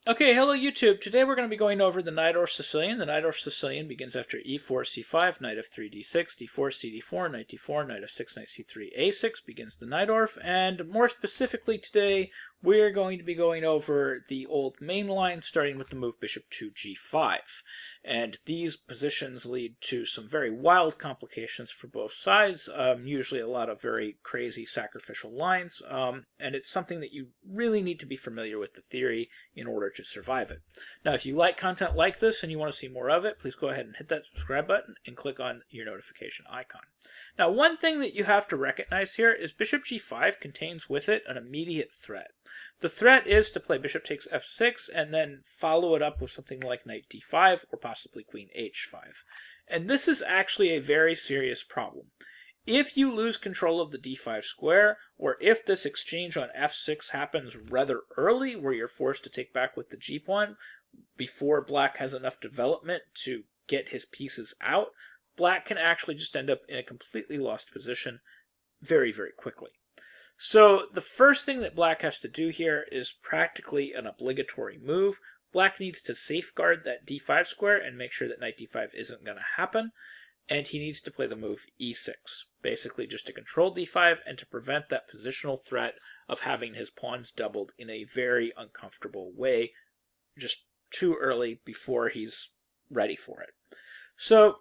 Okay, hello YouTube. Today we're going to be going over the Najdorf Sicilian. The Najdorf Sicilian begins after e4, c5, knight f3, d6, d4, cd4, knight d4, knight f6, knight c3, a6 begins the Najdorf. And more specifically today, we're going to be going over the old main line, starting with the move bishop to g5. And these positions lead to some very wild complications for both sides, usually a lot of very crazy sacrificial lines, and it's something that you really need to be familiar with the theory in order to survive it. Now, if you like content like this and you want to see more of it, please go ahead and hit that subscribe button and click on your notification icon. Now, one thing that you have to recognize here is bishop g5 contains with it an immediate threat. The threat is to play bishop takes f6 and then follow it up with something like knight d5 or possibly queen h5. And this is actually a very serious problem. If you lose control of the d5 square, or if this exchange on f6 happens rather early, where you're forced to take back with the g-pawn before black has enough development to get his pieces out, black can actually just end up in a completely lost position very, very quickly. So the first thing that black has to do here is practically an obligatory move. Black needs to safeguard that d5 square and make sure that knight d5 isn't going to happen. And he needs to play the move e6, basically just to control d5 and to prevent that positional threat of having his pawns doubled in a very uncomfortable way just too early before he's ready for it. So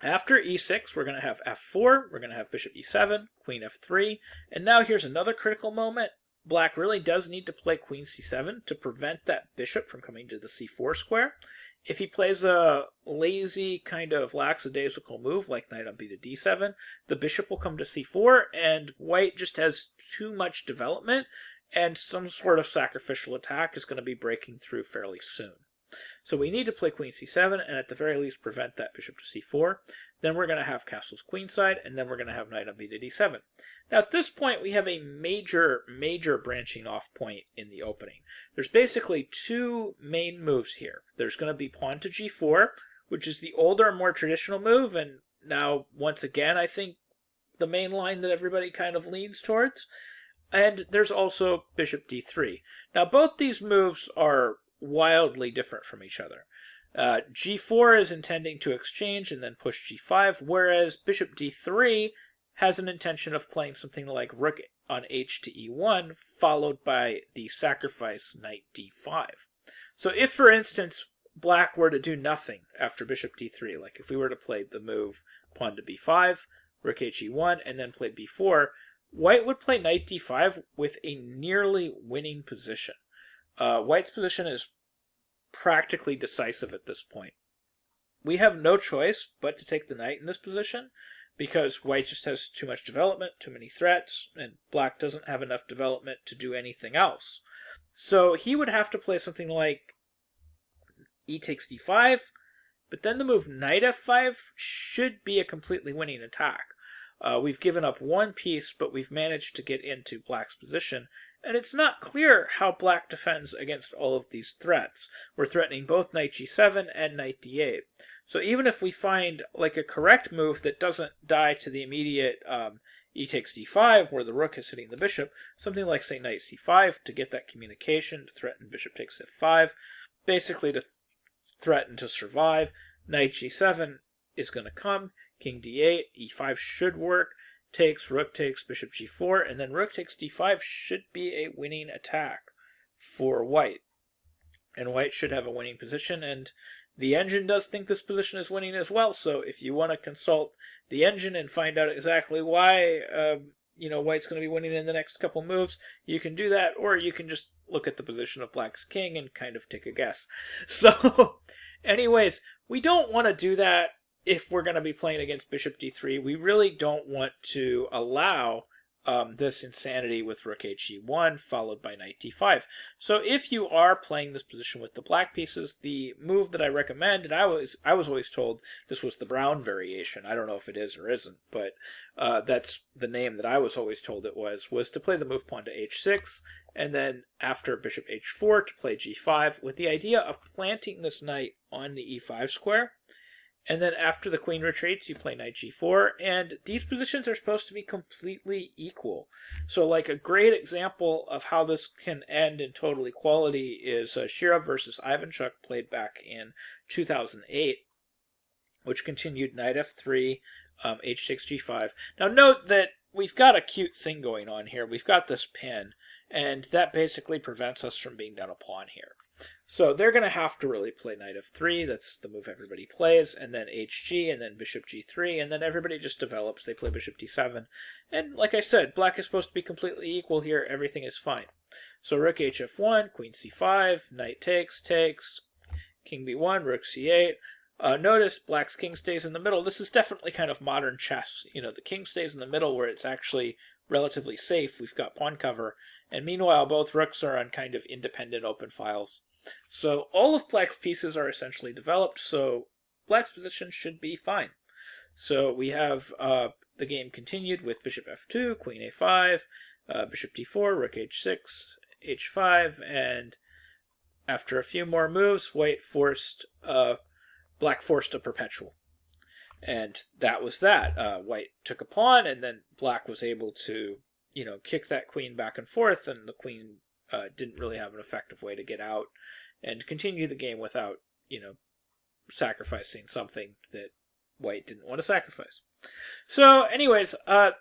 after e6, we're going to have f4, we're going to have bishop e7, queen f3, and now here's another critical moment. Black really does need to play queen c7 to prevent that bishop from coming to the c4 square. If he plays a lazy kind of lackadaisical move like knight on b to d7, the bishop will come to c4, and white just has too much development, and some sort of sacrificial attack is going to be breaking through fairly soon. So we need to play queen c7 and at the very least prevent that bishop to c4. Then we're going to have castles queenside, and then we're going to have knight on b to d7. Now at this point we have a major branching off point in the opening. There's basically two main moves here. There's going to be pawn to g4, which is the older, more traditional move, and now once again I think the main line that everybody kind of leans towards. And there's also bishop d3. Now both these moves are wildly different from each other. G4 is intending to exchange and then push G5, whereas bishop D3 has an intention of playing something like rook on H to E1, followed by the sacrifice knight D5. So if, for instance, black were to do nothing after bishop D3, like if we were to play the move pawn to B5, rook HE1, and then play B4, white would play knight D5 with a nearly winning position. White's position is practically decisive at this point. We have no choice but to take the knight in this position because white just has too much development, too many threats, and black doesn't have enough development to do anything else. So he would have to play something like e takes d5, but then the move knight f5 should be a completely winning attack. We've given up one piece, but we've managed to get into black's position, and it's not clear how black defends against all of these threats. We're threatening both knight g7 and knight d8. So even if we find like a correct move that doesn't die to the immediate e takes d5, where the rook is hitting the bishop, something like, say, knight c5 to get that communication, to threaten bishop takes f5, basically to threaten to survive. Knight g7 is going to come, king d8, e5 should work, takes, rook takes, bishop g4, and then rook takes d5 should be a winning attack for white. And white should have a winning position, and the engine does think this position is winning as well, so if you want to consult the engine and find out exactly why white's going to be winning in the next couple moves, you can do that, or you can just look at the position of black's king and kind of take a guess. So, anyways, we don't want to do that if we're going to be playing against bishop d3. We really don't want to allow this insanity with rook he1 followed by knight d5. So if you are playing this position with the black pieces, the move that I recommend, and I was always told this was the brown variation, I don't know if it is or isn't, but that's the name that I was always told it was to play the move pawn to h6, and then after bishop h4 to play g5, with the idea of planting this knight on the e5 square And then after the queen retreats, you play knight g4, and these positions are supposed to be completely equal. So like a great example of how this can end in total equality is Shirov versus Ivanchuk, played back in 2008, which continued knight f3, h6, g5. Now note that we've got a cute thing going on here. We've got this pin, and that basically prevents us from being down a pawn here. So they're going to have to really play knight f3. That's the move everybody plays. And then hg, and then bishop g3. And then everybody just develops. They play bishop d7. And like I said, black is supposed to be completely equal here. Everything is fine. So rook hf1, queen c5, knight takes, king b1, rook c8. Notice black's king stays in the middle. This is definitely kind of modern chess. You know, the king stays in the middle where it's actually relatively safe. We've got pawn cover. And meanwhile, both rooks are on kind of independent open files. So all of black's pieces are essentially developed, so black's position should be fine. So we have the game continued with bishop f2, queen a5, bishop d4, rook h6, h5, and after a few more moves, black forced a perpetual. And that was that. White took a pawn, and then black was able to, kick that queen back and forth, and the queen didn't really have an effective way to get out and continue the game without, sacrificing something that white didn't want to sacrifice. So anyways,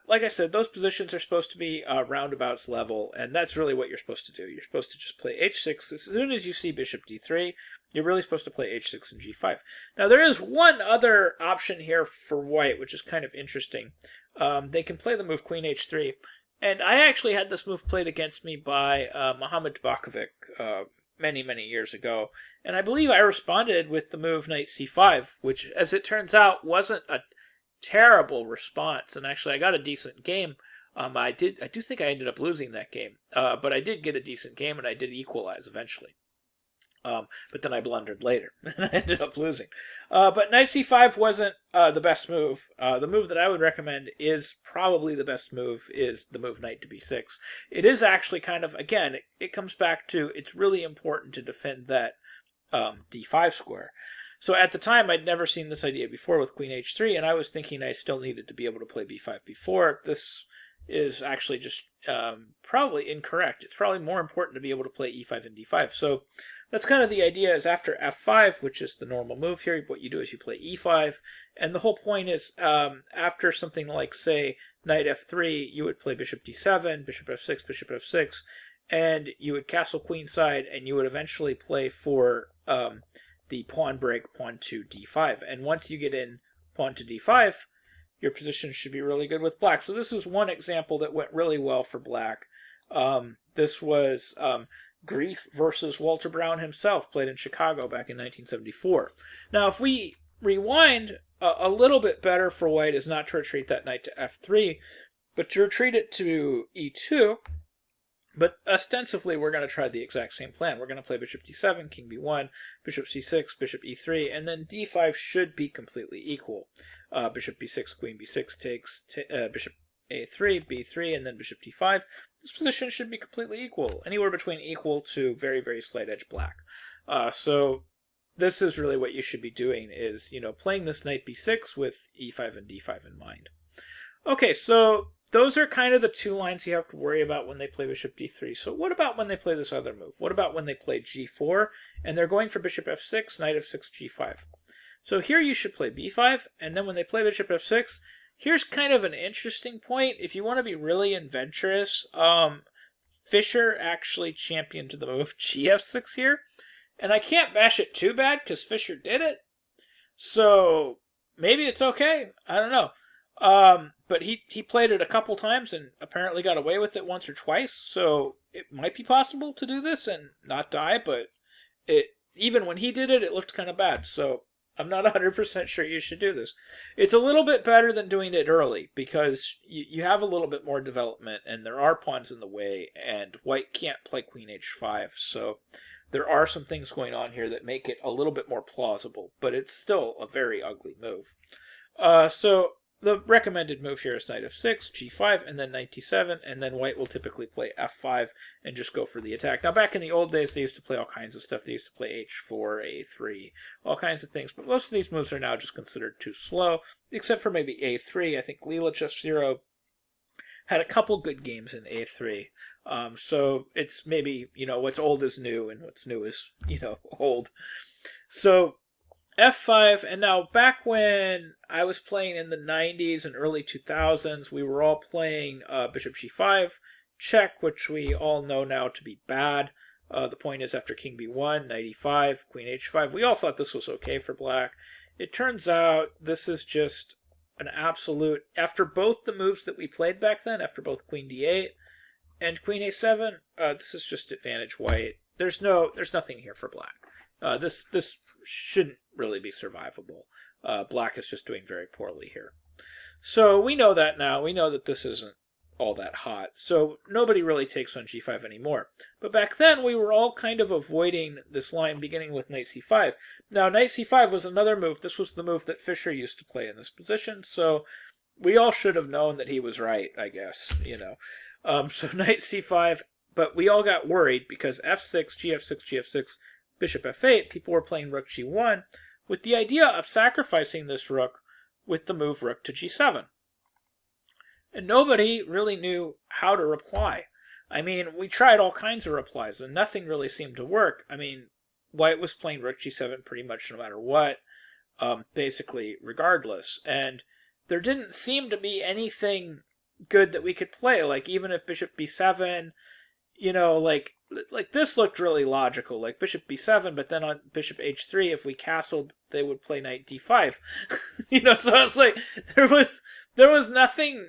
like I said, those positions are supposed to be roundabouts level, and that's really what you're supposed to do. You're supposed to just play h6. As soon as you see bishop d3, you're really supposed to play h6 and g5. Now there is one other option here for white, which is kind of interesting. They can play the move queen h3, and I actually had this move played against me by Mohamed Bakovic many, many years ago. And I believe I responded with the move knight c5, which, as it turns out, wasn't a terrible response. And actually, I got a decent game. I do think I ended up losing that game. But I did get a decent game, and I did equalize eventually. But then I blundered later, and I ended up losing. But knight c5 wasn't the best move. The move that I would recommend is probably the best move, is the move knight to b6. It is actually kind of, again, it comes back to, it's really important to defend that d5 square. So at the time, I'd never seen this idea before with queen h3, and I was thinking I still needed to be able to play b5 b4. This is actually just probably incorrect. It's probably more important to be able to play e5 and d5. So that's kind of the idea, is after f5, which is the normal move here, what you do is you play e5. And the whole point is, after something like, say, knight f3, you would play bishop d7, bishop f6, and you would castle queenside, and you would eventually play for the pawn break, pawn to d5. And once you get in pawn to d5, your position should be really good with black. So this is one example that went really well for black. This was Grief versus Walter Brown himself, played in Chicago back in 1974. Now, if we rewind, a little bit better for white is not to retreat that knight to f3, but to retreat it to e2. But ostensibly, we're going to try the exact same plan. We're going to play bishop d7, king b1, bishop c6, bishop e3, and then d5 should be completely equal. Bishop b6, queen b6 takes, bishop a3, b3, and then bishop d5. This position should be completely equal, anywhere between equal to very, very slight edge black. So this is really what you should be doing, is, playing this knight b6 with e5 and d5 in mind. Okay, so those are kind of the two lines you have to worry about when they play bishop d3. So what about when they play this other move? What about when they play g4, and they're going for bishop f6, knight f6, g5? So here you should play b5, and then when they play bishop f6, here's kind of an interesting point. If you want to be really adventurous, Fischer actually championed the move gf6 here. And I can't bash it too bad because Fischer did it. So maybe it's okay. I don't know. But he played it a couple times and apparently got away with it once or twice. So it might be possible to do this and not die. But even when he did it, it looked kind of bad. So I'm not 100% sure you should do this. It's a little bit better than doing it early because you have a little bit more development and there are pawns in the way and white can't play queen h5. So there are some things going on here that make it a little bit more plausible, but it's still a very ugly move. So the recommended move here is knight f6, g5, and then knight d7, and then white will typically play f5 and just go for the attack. Now, back in the old days, they used to play all kinds of stuff. They used to play h4, a3, all kinds of things, but most of these moves are now just considered too slow, except for maybe a3. I think Leela Just0 had a couple good games in a3. So it's maybe, what's old is new, and what's new is, old. So f5, and now back when I was playing in the 90s and early 2000s, we were all playing bishop g5 check, which we all know now to be bad. The point is, after king b1, knight e5, queen h5, we all thought this was okay for black. It turns out this is just an absolute, after both the moves that we played back then, after both queen d8 and queen a7, this is just advantage white. There's nothing here for black. This shouldn't really be survivable. Black is just doing very poorly here. So we know that now. We know that this isn't all that hot. So nobody really takes on g5 anymore. But back then, we were all kind of avoiding this line beginning with knight c5. Now, knight c5 was another move. This was the move that Fischer used to play in this position. So we all should have known that he was right, I guess, So knight c5, but we all got worried because f6, gf6, gf6, bishop f8, people were playing rook g1 with the idea of sacrificing this rook with the move rook to g7. And nobody really knew how to reply. I mean, we tried all kinds of replies, and nothing really seemed to work. I mean, white was playing rook g7 pretty much no matter what, basically regardless. And there didn't seem to be anything good that we could play. Like, even if bishop b7, like this looked really logical, like bishop b7, but then on bishop h3, if we castled, they would play knight d5. So it's like there was nothing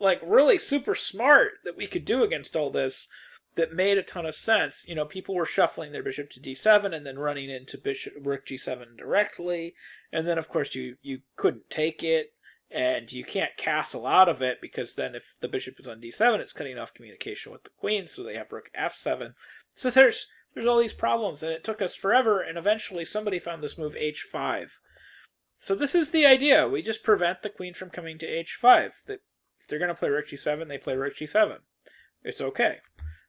like really super smart that we could do against all this that made a ton of sense. People were shuffling their bishop to d7 and then running into rook g7 directly, and then of course you couldn't take it. And you can't castle out of it, because then if the bishop is on d7, it's cutting off communication with the queen, so they have rook f7. So there's all these problems, and it took us forever, and eventually somebody found this move h5. So this is the idea. We just prevent the queen from coming to h5. If they're going to play rook g7, they play rook g7. It's okay.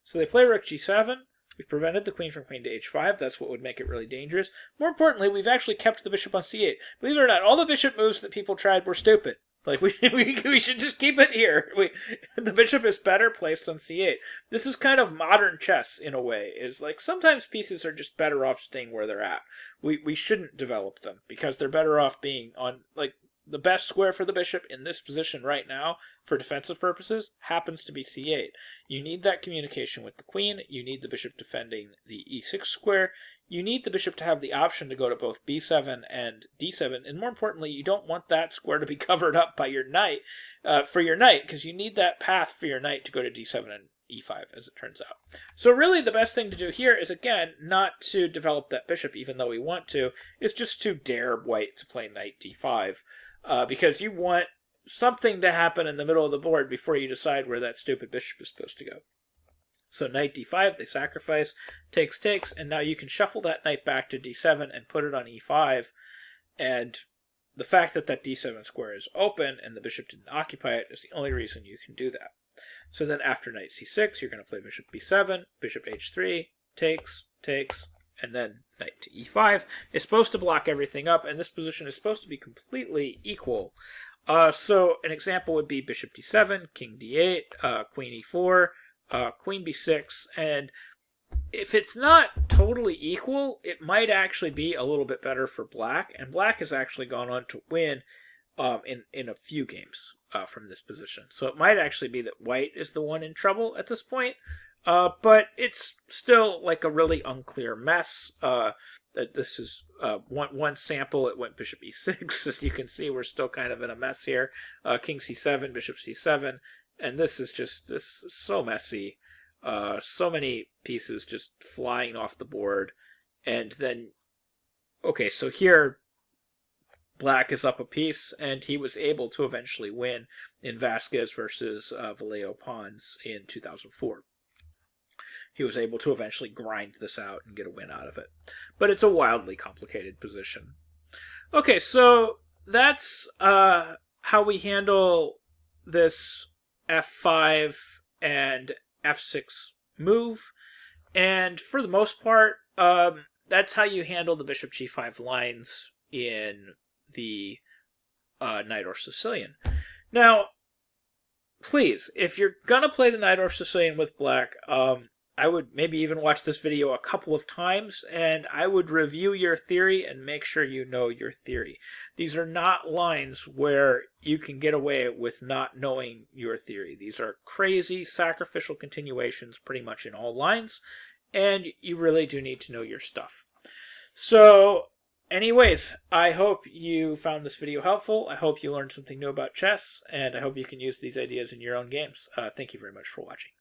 So they play rook g7. We've prevented the queen from coming to h5. That's what would make it really dangerous. More importantly, we've actually kept the bishop on c8. Believe it or not, all the bishop moves that people tried were stupid. Like, we should just keep it here. The bishop is better placed on c8. This is kind of modern chess, in a way. Is like, sometimes pieces are just better off staying where they're at. We shouldn't develop them, because they're better off being on, like, the best square for the bishop in this position right now, for defensive purposes, happens to be c8. You need that communication with the queen. You need the bishop defending the e6 square. You need the bishop to have the option to go to both b7 and d7. And more importantly, you don't want that square to be covered up by your knight, because you need that path for your knight to go to d7 and e5, as it turns out. So really the best thing to do here is, again, not to develop that bishop, even though we want to, is just to dare white to play knight d5. Because you want something to happen in the middle of the board before you decide where that stupid bishop is supposed to go. So knight d5, they sacrifice, takes, and now you can shuffle that knight back to d7 and put it on e5. And the fact that that d7 square is open and the bishop didn't occupy it is the only reason you can do that. So then after knight c6, you're going to play bishop b7, bishop h3, takes, and then knight to e5. It's supposed to block everything up, and this position is supposed to be completely equal. So an example would be bishop d7, king d8, queen e4, queen b6, and if it's not totally equal, it might actually be a little bit better for black, and black has actually gone on to win in a few games from this position. So it might actually be that white is the one in trouble at this point, but it's still like a really unclear mess. This is one sample. It went bishop e6. As you can see, we're still kind of in a mess here. King c7, bishop c7, and this is so messy. So many pieces just flying off the board. And then, okay, so here black is up a piece, and he was able to eventually win in Vasquez versus Vallejo Pons in 2004. He was able to eventually grind this out and get a win out of it. But it's a wildly complicated position. Okay, so that's how we handle this f5 and f6 move. And for the most part, that's how you handle the bishop g5 lines in the Najdorf Sicilian. Now, please, if you're going to play the Najdorf Sicilian with black, I would maybe even watch this video a couple of times, and I would review your theory and make sure you know your theory. These are not lines where you can get away with not knowing your theory. These are crazy, sacrificial continuations pretty much in all lines, and you really do need to know your stuff. So, anyways, I hope you found this video helpful. I hope you learned something new about chess, and I hope you can use these ideas in your own games. Thank you very much for watching.